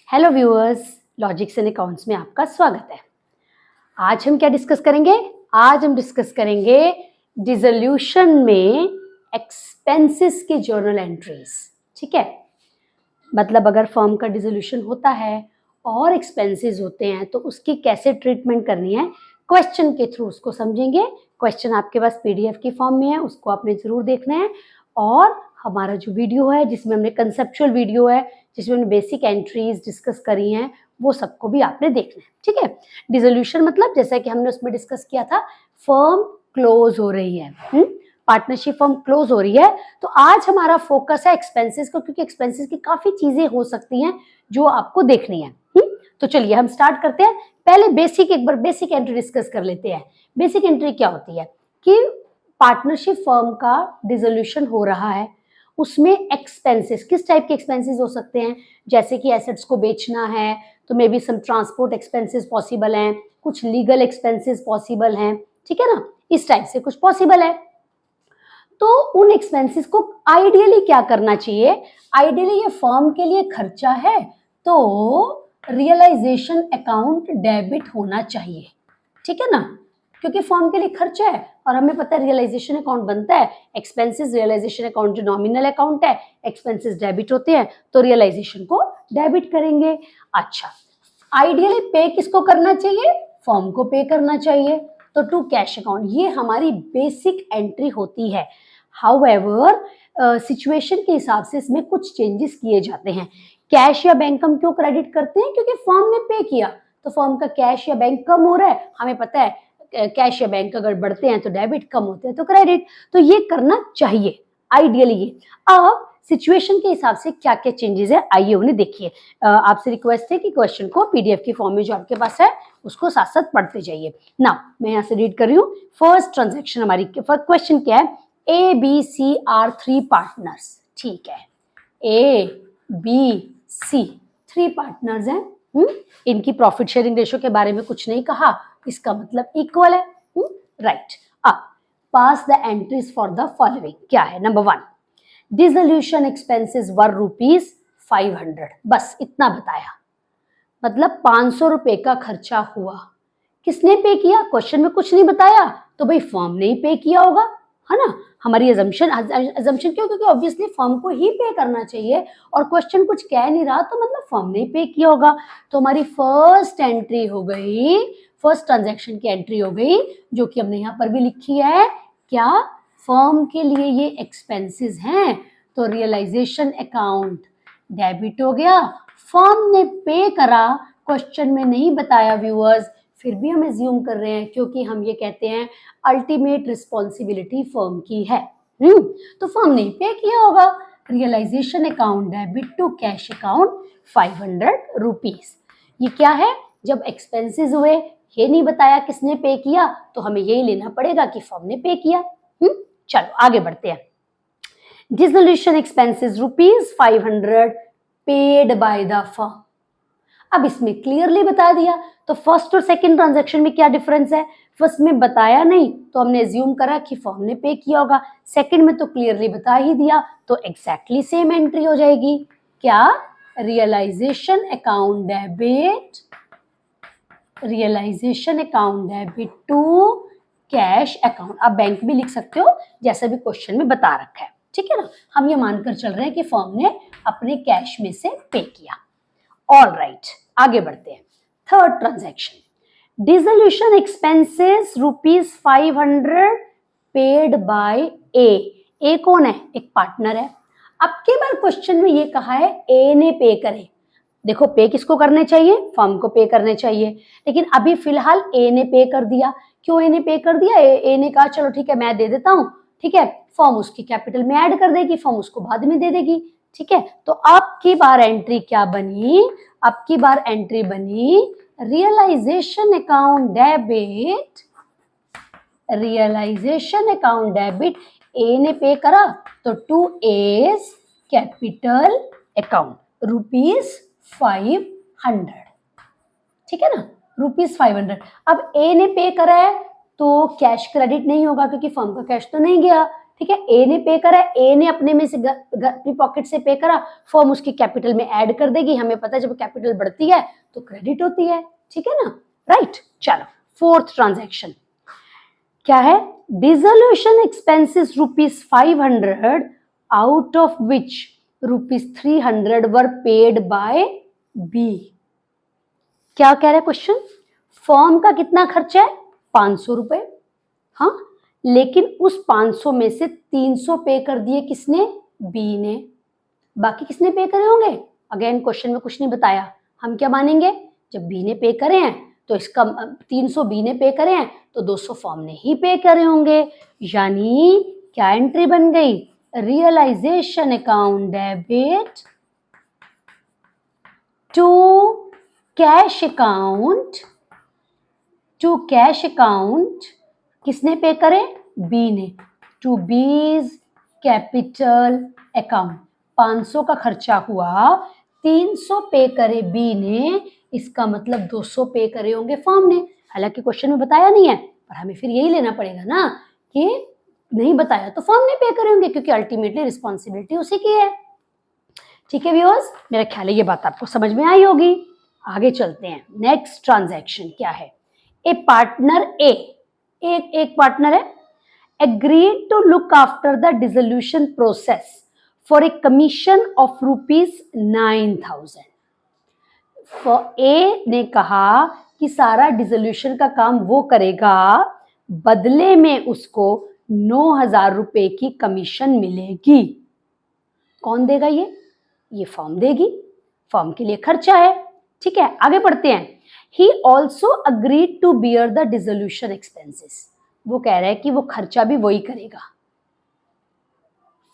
Hello viewers, logics and accounts में आपका स्वागत है। आज हम क्या डिस्कस करेंगे? आज हम डिस्कस करेंगे डिसोल्यूशन में एक्सपेंसेस के जर्नल एंट्रीज। ठीक है, मतलब अगर फर्म का डिसोल्यूशन होता है और एक्सपेंसेस होते हैं तो उसकी कैसे ट्रीटमेंट करनी है, क्वेश्चन के थ्रू उसको समझेंगे। क्वेश्चन आपके पास पीडीएफ की फॉर्म में है, उसको आपने जरूर देखना है। और हमारा जो वीडियो है जिसमें हमने कंसेप्चुअल वीडियो है जिसमें हमने बेसिक एंट्रीज डिस्कस करी हैं, वो सबको भी आपने देखना है। ठीक है, डिसोल्यूशन मतलब जैसा कि हमने उसमें डिस्कस किया था, फर्म क्लोज हो रही है, पार्टनरशिप फर्म क्लोज हो रही है। तो आज हमारा फोकस है एक्सपेंसेस को, क्योंकि एक्सपेंसेस की काफी चीजें हो सकती हैं जो आपको देखनी है। तो चलिए हम स्टार्ट करते हैं। पहले एक बार बेसिक एंट्री डिस्कस कर लेते हैं। बेसिक एंट्री क्या होती है कि पार्टनरशिप फर्म का डिसोल्यूशन हो रहा है, उसमें एक्सपेंसेस, किस टाइप के एक्सपेंसेस हो सकते हैं, जैसे कि एसेट्स को बेचना है तो maybe some transport expenses possible हैं, कुछ लीगल एक्सपेंसेस पॉसिबल हैं, ठीक है ना, इस टाइप से कुछ पॉसिबल है। तो उन एक्सपेंसेस को आइडियली क्या करना चाहिए? आइडियली ये फर्म के लिए खर्चा है तो रियलाइजेशन अकाउंट डेबिट होना चाहिए, ठीक है ना, क्योंकि फर्म के लिए खर्चा है और हमें पता है रियलाइजेशन अकाउंट बनता है, एक्सपेंसेस रियलाइजेशन अकाउंट जो नॉमिनल अकाउंट है, एक्सपेंसेस डेबिट होते हैं तो रियलाइजेशन को डेबिट करेंगे। अच्छा, आइडियली पे किसको करना चाहिए? फर्म को पे करना चाहिए, तो टू कैश अकाउंट, ये हमारी बेसिक एंट्री होती है। हाउएवर सिचुएशन के हिसाब से इसमें कुछ चेंजेस किए जाते हैं। कैश या बैंक हम क्यों क्रेडिट करते हैं? क्योंकि फर्म ने पे किया, तो फर्म का कैश या बैंक कम हो रहा है, हमें पता है कैश या बैंक अगर बढ़ते हैं तो डेबिट, कम होते हैं तो क्रेडिट, तो ये करना चाहिए आइडियली। ये अब सिचुएशन के हिसाब से क्या क्या चेंजेस है आइए उन्हें देखिए। आपसे रिक्वेस्ट है कि क्वेश्चन को पीडीएफ की फॉर्म में जो आपके पास है उसको साथ साथ पढ़ते जाइए ना। मैं यहाँ से रीड कर रही हूँ। फर्स्ट ट्रांजेक्शन हमारी, क्वेश्चन क्या है? A B C are 3 partners, ठीक है, ए बी सी 3 पार्टनर्स हैं। इनकी प्रॉफिट शेयरिंग रेशो के बारे में कुछ नहीं कहा, इसका मतलब इक्वल है, राइट। अब pass the entries for the following. क्या है? नंबर 1, डिसोल्यूशन एक्सपेंसेस वर ₹500, बस इतना बताया, मतलब 500 रुपए का खर्चा हुआ। किसने पे किया? क्वेश्चन में कुछ नहीं बताया, तो भाई फर्म ने ही पे किया होगा, है ना। हमारी अजम्पशन क्यों? क्योंकि ऑब्वियसली फर्म को ही पे करना चाहिए और क्वेश्चन कुछ कह नहीं रहा, तो मतलब फर्म ने ही पे किया होगा। तो हमारी फर्स्ट एंट्री हो गई, फर्स्ट ट्रांजैक्शन की एंट्री हो गई, जो कि हमने यहाँ पर भी लिखी है। क्या? फर्म के लिए ये एक्सपेंसेस हैं, तो रियलाइजेशन अकाउंट डेबिट हो गया, फर्म ने पे करा, क्वेश्चन में नहीं बताया व्यूअर्स, फिर भी हम एज्यूम कर रहे हैं क्योंकि हम ये कहते हैं अल्टीमेट रिस्पॉन्सिबिलिटी फर्म की है। तो फर्म ने पे किया होगा, realisation account debit to cash account 500 rupees. ये क्या है? जब एक्सपेंसेस हुए, ये नहीं बताया किसने पे किया, तो हमें यही लेना पड़ेगा कि फर्म ने पे किया। चलो आगे बढ़ते हैं। Dissolution expenses ₹500 paid by the firm. अब इसमें क्लियरली बता दिया, तो फर्स्ट और सेकंड ट्रांजैक्शन में क्या डिफरेंस है? फर्स्ट में बताया नहीं तो हमने एज्यूम करा कि फर्म ने पे किया होगा, सेकंड में तो क्लियरली बता ही दिया, तो एग्जैक्टली सेम एंट्री हो जाएगी। क्या? Realisation account debit, realisation account debit to cash account. आप बैंक भी लिख सकते हो जैसा भी क्वेश्चन में बता रखा है, ठीक है ना। हम ये मानकर चल रहे हैं कि फर्म ने अपने कैश में से पे किया। ऑल राइट, आगे बढ़ते हैं। Third transaction, dissolution expenses ₹500 paid by A. A कौन है? एक पार्टनर है। अब के बार क्वेश्चन में ये कहा है ए ने पे करे। देखो पे किसको करने चाहिए? फर्म को पे करने चाहिए, लेकिन अभी फिलहाल ए ने पे कर दिया। क्यों ए ने पे कर दिया? ए ने कहा चलो ठीक है मैं दे देता हूँ, ठीक है, फर्म उसकी कैपिटल में ऐड कर देगी, फर्म उसको बाद में दे देगी, ठीक है। तो अब की बार एंट्री क्या बनी? अब की बार एंट्री बनी realization account debit, realisation account debit. A ने पे करा तो टू एज कैपिटल अकाउंट ₹500, ठीक है ना, ₹500। अब ए ने पे करा है तो कैश क्रेडिट नहीं होगा क्योंकि फर्म का कैश तो नहीं गया, ठीक है, ए ने पे करा, ए ने अपने में से अपनी पॉकेट से पे करा, फर्म उसकी कैपिटल में ऐड कर देगी। हमें पता है जब कैपिटल बढ़ती है तो क्रेडिट होती है, ठीक है ना, राइट। चलो फोर्थ ट्रांजैक्शन क्या है, dissolution expenses ₹500 out of which ₹300 were paid by B. क्या कह रहा है क्वेश्चन, फर्म का कितना खर्चा है 500 रुपए, हाँ, लेकिन उस 500 में से 300 पे कर दिए किसने, बी ने, बाकी किसने पे करे होंगे, अगेन क्वेश्चन में कुछ नहीं बताया, हम क्या मानेंगे, जब बी ने पे करे हैं तो इसका 300 बी ने पे करे हैं तो 200 फर्म ने ही पे करे होंगे, यानी क्या एंट्री बन गई, realisation account debit to cash account, to cash account किसने पे करे, बी ने, टू बीज कैपिटल अकाउंट। 500 का खर्चा हुआ, 300 पे करे बी ने, इसका मतलब 200 पे करे होंगे फर्म ने। हालांकि क्वेश्चन में बताया नहीं है, पर हमें फिर यही लेना पड़ेगा ना कि नहीं बताया तो फर्म ने पे करे होंगे, क्योंकि अल्टीमेटली रिस्पॉन्सिबिलिटी उसी की है। ठीक है व्यूअर्स, मेरा ख्याल है ये बात आपको समझ में आई होगी। आगे चलते हैं, नेक्स्ट ट्रांजैक्शन क्या है, ए पार्टनर ए, एक पार्टनर है, agreed to look after the dissolution process for a commission of ₹9,000। ए ने कहा कि सारा डिसोल्यूशन का काम वो करेगा, बदले में उसको 9,000 रुपए की कमीशन मिलेगी। कौन देगा ये फर्म देगी, फर्म के लिए खर्चा है, ठीक है। आगे बढ़ते हैं, he also agreed to bear the dissolution expenses। वो कह रहा है कि वो खर्चा भी वही करेगा,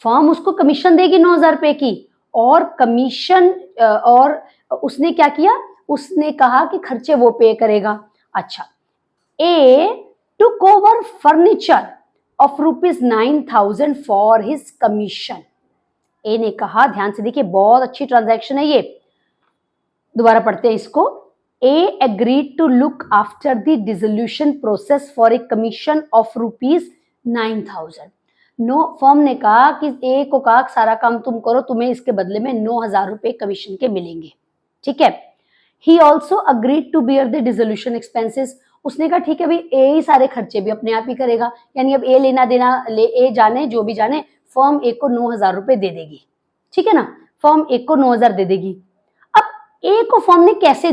फर्म उसको कमीशन देगी 9,000 रुपए की, और कमीशन और उसने क्या किया, उसने कहा कि खर्चे वो पे करेगा। अच्छा, ए took over furniture of ₹9,000 for his commission। ए ने कहा, ध्यान से देखिए बहुत अच्छी ट्रांजैक्शन है ये, दोबारा पढ़ते हैं इसको, A agreed to look after the dissolution process for a commission of ₹9,000। Firm ने कहा कि ए को कहा सारा काम तुम करो, तुम्हें इसके बदले में 9,000 रुपए कमीशन के मिलेंगे, ठीक है। He also agreed to bear the dissolution expenses। उसने कहा ठीक है भाई, ए ही सारे खर्चे भी अपने आप ही करेगा, यानी अब ए लेना देना ए जाने जो भी जाने, फर्म ए को 9,000 रुपए दे देगी, ठीक है ना, फर्म ए को 9,000 दे देगी। अब ए को फर्म ने कैसे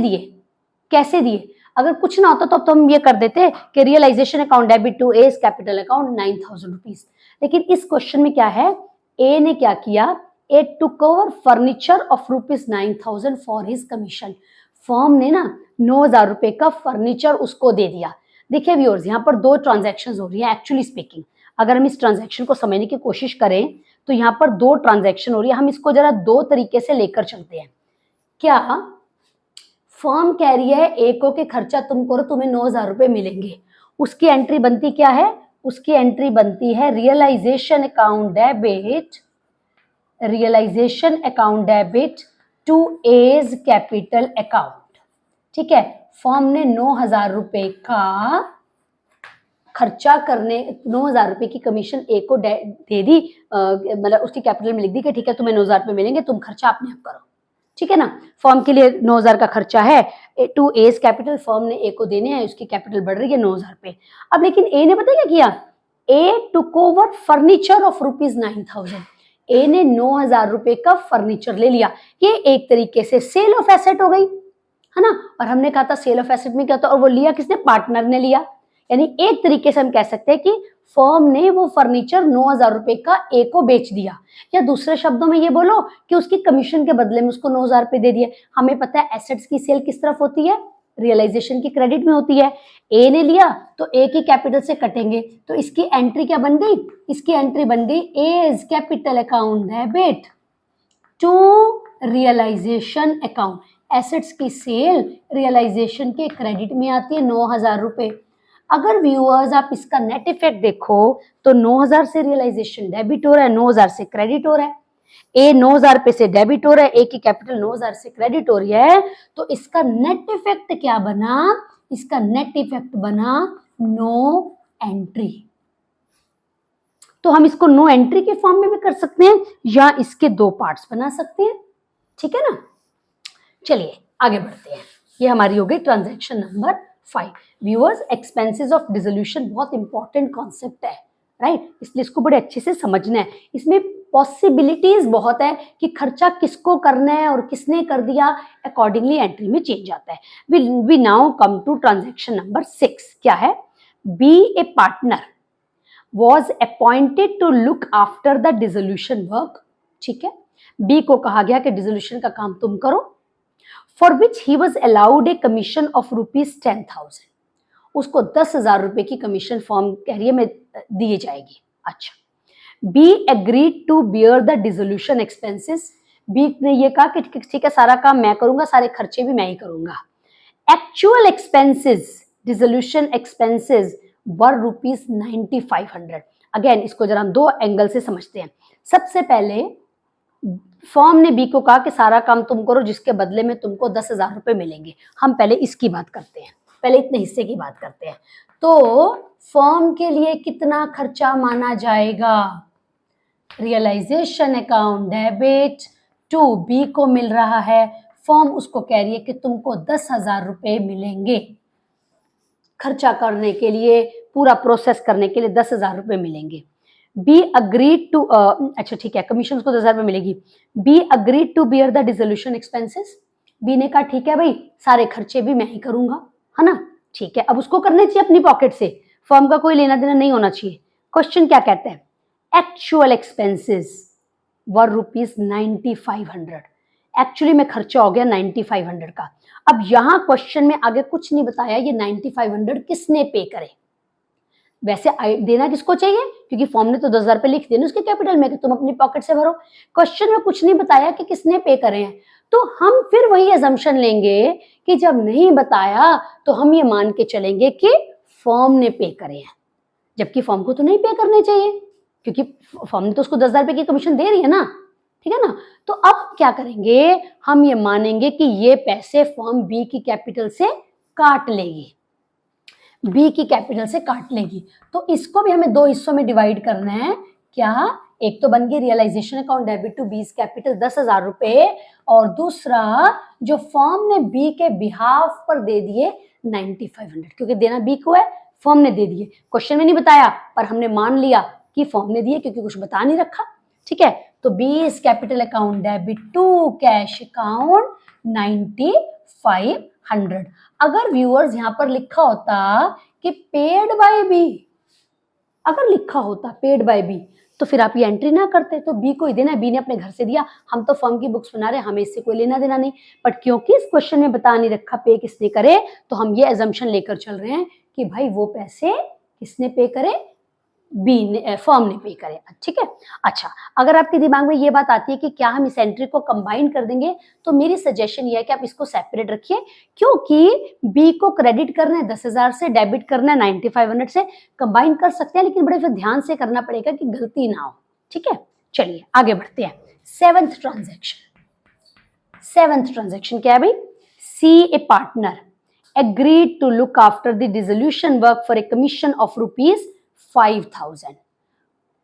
दिए, अगर कुछ ना होता तो हम ये कर देते कि realisation account debit to A's capital account 9,000 rupees, लेकिन इस क्वेश्चन में क्या है, ए ने क्या किया, A took over furniture of ₹9,000 for his commission. Firm ने ना 9,000 रुपए का फर्नीचर उसको दे दिया। देखिए व्यूअर्स, यहाँ पर दो ट्रांजैक्शंस हो रही है एक्चुअली स्पीकिंग। अगर हम इस ट्रांजैक्शन को समझने की कोशिश करें तो यहाँ पर दो ट्रांजैक्शन हो रही है, हम इसको जरा दो तरीके से लेकर चलते हैं। क्या फर्म कह रही है ए को कि खर्चा तुम करो, तुम्हें 9,000 रुपए मिलेंगे, उसकी एंट्री बनती क्या है, उसकी एंट्री बनती है realisation account debit to A's capital account, ठीक है। फर्म ने 9,000 रुपए का खर्चा करने, 9,000 रुपए की कमीशन ए को दे दी, मतलब उसकी कैपिटल में लिख दी कि ठीक है तुम्हें 9,000 रुपए मिलेंगे, तुम खर्चा अपने आप करो, ठीक है ना। फर्म के लिए 9,000 का खर्चा है, टू एज कैपिटल फर्म ने ए को देने हैं, उसकी कैपिटल बढ़ रही है 9,000 पे। अब लेकिन ए ने पता क्या किया, A took over furniture of ₹9,000। ए ने 9,000 रुपए का फर्नीचर ले लिया, ये एक तरीके से सेल ऑफ एसेट हो गई, है ना। और हमने कहा था सेल ऑफ एसेट में क्या होता है, और वो लिया किसने, पार्टनर ने लिया। यानी एक तरीके से हम कह सकते हैं कि फर्म ने वो फर्नीचर 9,000 रुपए का ए को बेच दिया, या दूसरे शब्दों में ये बोलो कि उसकी कमीशन के बदले में उसको 9,000 रुपए दे दिए। हमें पता है एसेट्स की सेल किस तरफ होती है, रियलाइजेशन की क्रेडिट में होती है। ए ने लिया तो ए की कैपिटल से कटेंगे, तो इसकी एंट्री क्या बन गई, इसकी एंट्री बन गई A's capital account debit to realisation account. Assets की सेल रियलाइजेशन के क्रेडिट में आती है 9,000 रुपए। अगर व्यूअर्स आप इसका नेट इफेक्ट देखो तो 9,000 से रियलाइजेशन डेबिट हो रहा है, 9,000 से क्रेडिट हो रहा है, ए 9,000 रुपए से डेबिट हो रहा है, ए की कैपिटल 9,000 से क्रेडिट हो रही है, तो इसका नेट इफेक्ट क्या बना, इसका नेट इफेक्ट बना नो एंट्री। तो हम इसको नो एंट्री के फॉर्म में भी कर सकते हैं या इसके दो पार्ट्स बना सकते हैं, ठीक है ना। चलिए आगे बढ़ते हैं। ये हमारी हो गई transaction number 5। Viewers, expenses of dissolution बहुत इंपॉर्टेंट कॉन्सेप्ट है, राइट, इसलिए इसको बड़े अच्छे से समझना है। इसमें पॉसिबिलिटीज बहुत है कि खर्चा किसको करना है और किसने कर दिया, अकॉर्डिंगली एंट्री में चेंज आता है। We now come to transaction number 6। क्या है? B a partner was appointed to look after the dissolution work। ठीक है, बी को कहा गया कि डिसोल्यूशन का काम तुम करो, for which he was allowed a commission of ₹10,000। उसको 10,000 रुपए की कमीशन फॉर्म कैरियर में दी जाएगी। अच्छा, B agreed to bear the dissolution expenses। B ने ये कहा कि ठीक है, सारा काम मैं करूंगा, सारे खर्चे भी मैं ही करूंगा। एक्चुअल एक्सपेंसेस, डिसोल्यूशन एक्सपेंसेस वर ₹9,500। अगेन इसको जरा हम दो एंगल से समझते हैं। सबसे पहले फॉर्म ने बी को कहा कि सारा काम तुम करो, जिसके बदले में तुमको 10,000 रुपए मिलेंगे। हम पहले इसकी बात करते हैं, पहले इतने हिस्से की बात करते हैं। तो फॉर्म के लिए कितना खर्चा माना जाएगा? Realisation account debit to B को मिल रहा है, फॉर्म उसको कह रही है कि तुमको 10,000 रुपए मिलेंगे। खर्चा करने के लिए, पूरा प्रोसेस करने के लिए 10,000 रुपए मिलेंगे। बी अग्रीड टू, अच्छा ठीक है, कमीशन को 10,000 रुपए मिलेगी। B agreed to bear the dissolution expenses. B ने कहा ठीक है भाई, सारे खर्चे भी मैं ही करूंगा, है ना। ठीक है, अब उसको करने चाहिए अपनी पॉकेट से, फर्म का कोई लेना देना नहीं होना चाहिए। क्वेश्चन क्या कहते हैं? एक्चुअल एक्सपेंसेस वर ₹9,500। एक्चुअली में खर्चा हो गया 9,500 का। अब यहां क्वेश्चन में आगे कुछ नहीं बताया ये 9,500 किसने पे करे। वैसे देना किसको चाहिए, क्योंकि फॉर्म ने तो 10,000 रुपए लिख दिए उसके कैपिटल में कि तुम अपनी पॉकेट से भरो। क्वेश्चन में कुछ नहीं बताया कि किसने पे करे हैं, तो हम फिर वही अजम्पशन लेंगे कि जब नहीं बताया तो हम ये मान के चलेंगे कि फॉर्म ने पे करे हैं, जबकि फॉर्म को तो नहीं पे करने चाहिए, क्योंकि फॉर्म ने तो उसको 10,000 रुपए की कमीशन दे रही है ना, ठीक है ना। तो अब क्या करेंगे, हम ये मानेंगे कि ये पैसे फॉर्म बी की कैपिटल से काट लेगी, बी की कैपिटल से काट लेगी। तो इसको भी हमें दो हिस्सों में डिवाइड करना है। क्या? एक तो बन गई realisation account debit to B's capital 10,000 रुपए, और दूसरा जो फॉर्म ने बी के बिहाफ पर दे दिए 9,500, क्योंकि देना बी को है, फॉर्म ने दे दिए। क्वेश्चन में नहीं बताया पर हमने मान लिया कि फॉर्म ने दिए, क्योंकि कुछ बता नहीं रखा, ठीक है। तो B's capital account debit to cash account 9,500। अगर व्यूअर्स यहां पर लिखा होता कि पेड बाय बी, अगर लिखा होता पेड बाय बी, तो फिर आप ये एंट्री ना करते, तो बी को ही देना, बी ने अपने घर से दिया, हम तो फर्म की बुक्स बना रहे हैं, हमें इससे कोई लेना देना नहीं। बट क्योंकि इस क्वेश्चन में बता नहीं रखा पे किसने करे, तो हम ये एजम्पशन लेकर चल रहे हैं कि भाई वो पैसे किसने पे करे, बी ने, फर्म ने पे करे, ठीक है। अच्छा, अगर आपके दिमाग में ये बात आती है कि क्या हम इस एंट्री को कंबाइन कर देंगे, तो मेरी सजेशन ये है कि आप इसको सेपरेट रखिए, क्योंकि बी को क्रेडिट करना है 10,000 से, डेबिट करना है 9,500 से, कंबाइन कर सकते हैं, लेकिन बड़े फिर ध्यान से करना पड़ेगा कि गलती ना हो, ठीक है। चलिए आगे बढ़ते हैं। सेवेंथ ट्रांजेक्शन क्या है भाई? C a partner agreed to look after the dissolution work for a commission of ₹5,000।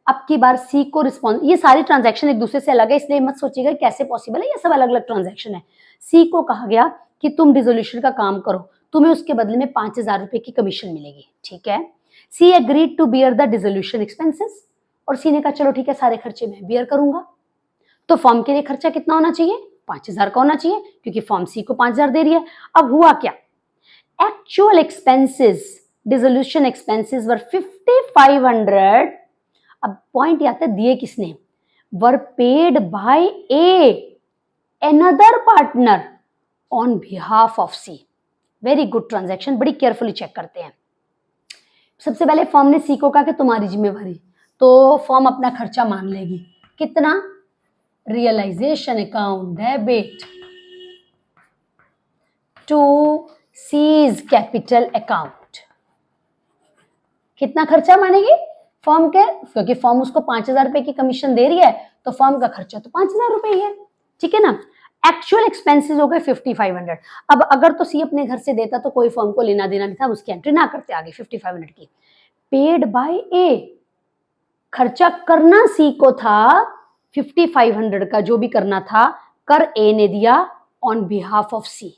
अब की बार सी को रिस्पॉन्स, ये सारी ट्रांजैक्शन एक दूसरे से अलग है, इसलिए मत सोचिएगा कैसे पॉसिबल है, ये सब अलग अलग ट्रांजैक्शन है। सी को कहा गया कि तुम डिसोल्यूशन का काम करो, तुम्हें उसके बदले में 5,000 रुपए की कमीशन मिलेगी, ठीक है। C agreed to bear the dissolution expenses, और सी ने कहा चलो ठीक है, सारे खर्चे मैं बियर करूंगा। तो फॉर्म के लिए खर्चा कितना होना चाहिए? 5,000 का होना चाहिए, क्योंकि फॉर्म सी को 5,000 दे रही है। अब हुआ क्या? Actual expenses, dissolution expenses were 5,500। अब पॉइंट आता है, दिए किसने? Were paid by A another partner on behalf of C. Very good transaction, बड़ी केयरफुली चेक करते हैं। सबसे पहले फॉर्म ने सी को कहा कि तुम्हारी जिम्मेवारी, तो फॉर्म अपना खर्चा मान लेगी। कितना? Realisation account debit to C's capital account. कितना खर्चा मानेगी फॉर्म के? क्योंकि फॉर्म उसको 5,000 रुपए की कमीशन दे रही है, तो फॉर्म का खर्चा तो 5,000 रुपए ही है, ठीक है ना। एक्चुअल एक्सपेंसेस हो गए 5,500। अब अगर तो सी अपने घर से देता तो कोई फॉर्म को लेना देना नहीं था, उसकी एंट्री ना करते आगे 5,500 की। पेड बाय ए, खर्चा करना सी को था 5500 का, जो भी करना था कर ए ने दिया ऑन बिहाफ ऑफ सी।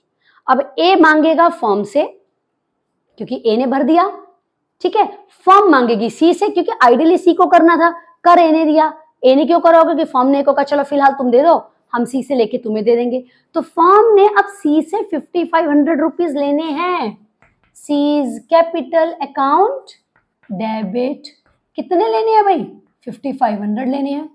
अब ए मांगेगा फर्म से क्योंकि ए ने भर दिया, ठीक है। फर्म मांगेगी सी से क्योंकि आइडियली सी को करना था, कर ए ने दिया। ए ने क्यों करा होगा कि फर्म ने को कहा चलो फिलहाल तुम दे दो, हम सी से लेके तुम्हें दे देंगे। तो फर्म ने अब सी से 5500 रुपीज लेने हैं। सीज कैपिटल अकाउंट डेबिट कितने लेने हैं भाई? 5500 लेने हैं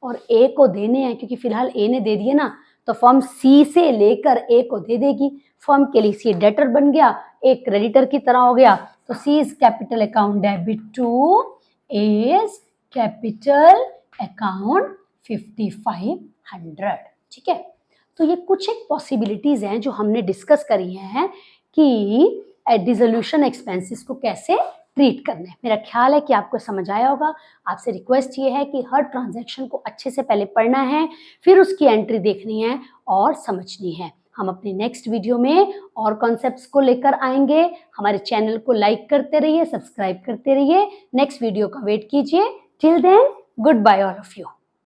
और ए को देने हैं क्योंकि फिलहाल ए ने दे दिए ना, तो फर्म सी से लेकर ए को दे देगी। फर्म के लिए सी डेटर बन गया, एक क्रेडिटर की तरह हो गया। तो C is capital account debit to A's capital account 5500, ठीक है। तो ये कुछ एक पॉसिबिलिटीज हैं जो हमने डिस्कस करी हैं कि डिसोल्यूशन एक्सपेंसेस को कैसे ट्रीट करना है। मेरा ख्याल है कि आपको समझ आया होगा। आपसे रिक्वेस्ट ये है कि हर ट्रांजैक्शन को अच्छे से पहले पढ़ना है, फिर उसकी एंट्री देखनी है और समझनी है। हम अपने नेक्स्ट वीडियो में और कॉन्सेप्ट्स को लेकर आएंगे। हमारे चैनल को लाइक करते रहिए, सब्सक्राइब करते रहिए। नेक्स्ट वीडियो का वेट कीजिए। Till then, goodbye all of you.